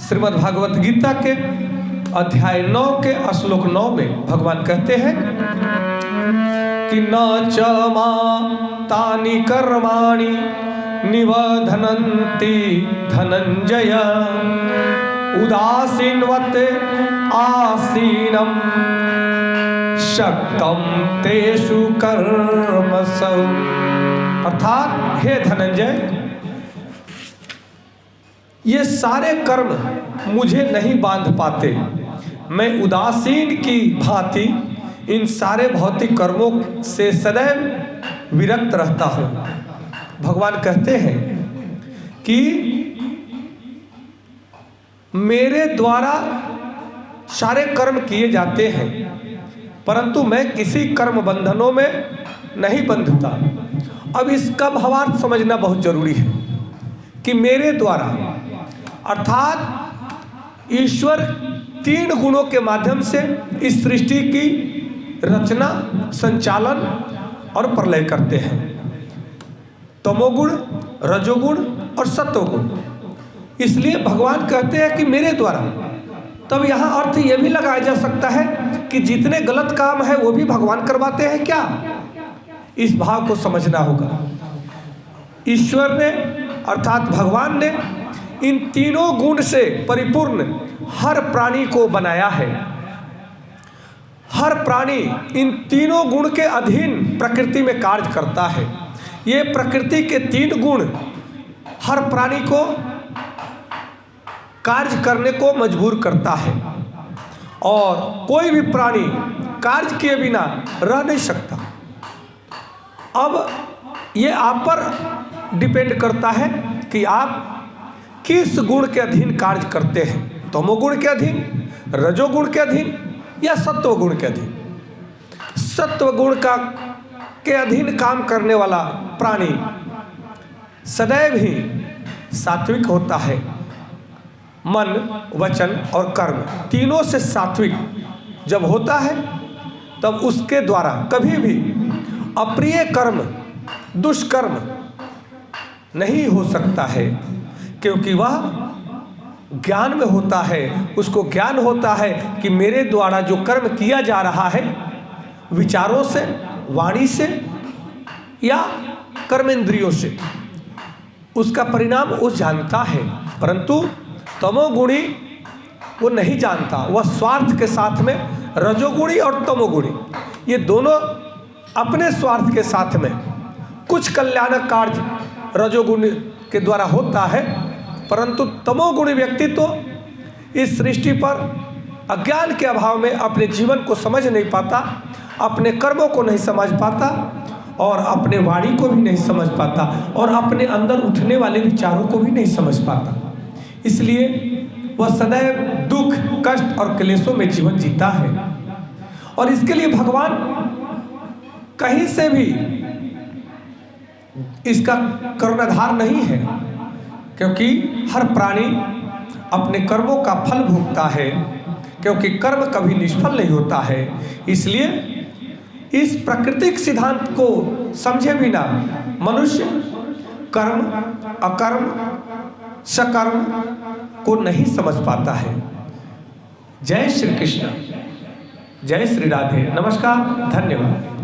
श्रीमद् भागवत गीता के अध्याय 9 के श्लोक 9 में भगवान कहते हैं कि न च मा तानि कर्माणि निबध्नन्ति धनंजय उदासीनवत् आसीनं शक्तं तेषु कर्मसु। अर्थात हे धनंजय, ये सारे कर्म मुझे नहीं बांध पाते। मैं उदासीन की भांति इन सारे भौतिक कर्मों से सदैव विरक्त रहता हूँ। भगवान कहते हैं कि मेरे द्वारा सारे कर्म किए जाते हैं, परंतु मैं किसी कर्म बंधनों में नहीं बंधता। अब इसका भावार्थ समझना बहुत जरूरी है कि मेरे द्वारा अर्थात ईश्वर 3 गुणों के माध्यम से इस सृष्टि की रचना, संचालन और प्रलय करते हैं। तमोगुण, रजोगुण और सत्वगुण। इसलिए भगवान कहते हैं कि मेरे द्वारा। तब यहाँ अर्थ यह भी लगाया जा सकता है कि जितने गलत काम है वो भी भगवान करवाते हैं क्या? इस भाव को समझना होगा। ईश्वर ने अर्थात भगवान ने इन 3 गुण से परिपूर्ण हर प्राणी को बनाया है। हर प्राणी इन 3 गुण के अधीन प्रकृति में कार्य करता है। ये प्रकृति के 3 गुण हर प्राणी को कार्य करने को मजबूर करता है और कोई भी प्राणी कार्य किए बिना रह नहीं सकता। अब ये आप पर डिपेंड करता है कि आप किस गुण के अधीन कार्य करते हैं, तमोगुण के अधीन, रजोगुण के अधीन या सत्वगुण के अधीन। सत्वगुण के अधीन काम करने वाला प्राणी सदैव ही सात्विक होता है। मन, वचन और कर्म तीनों से सात्विक जब होता है तब उसके द्वारा कभी भी अप्रिय कर्म, दुष्कर्म नहीं हो सकता है, क्योंकि वह ज्ञान में होता है। उसको ज्ञान होता है कि मेरे द्वारा जो कर्म किया जा रहा है, विचारों से, वाणी से या कर्मेंद्रियों से, उसका परिणाम वो जानता है। परंतु तमोगुणी वो नहीं जानता। वह स्वार्थ के साथ में रजोगुणी और तमोगुणी ये दोनों अपने स्वार्थ के साथ में कुछ कल्याणक कार्य रजोगुणी के द्वारा होता है, परंतु तमोगुणी व्यक्ति तो इस सृष्टि पर अज्ञान के अभाव में अपने जीवन को समझ नहीं पाता, अपने कर्मों को नहीं समझ पाता और अपने वाणी को भी नहीं समझ पाता और अपने अंदर उठने वाले विचारों को भी नहीं समझ पाता। इसलिए वह सदैव दुख, कष्ट और क्लेशों में जीवन जीता है। और इसके लिए भगवान कहीं से भी इसका कर्णधार नहीं है, क्योंकि हर प्राणी अपने कर्मों का फल भोगता है, क्योंकि कर्म कभी निष्फल नहीं होता है। इसलिए इस प्राकृतिक सिद्धांत को समझे बिना मनुष्य कर्म, अकर्म, सकर्म को नहीं समझ पाता है। जय श्री कृष्ण, जय श्री राधे। नमस्कार, धन्यवाद।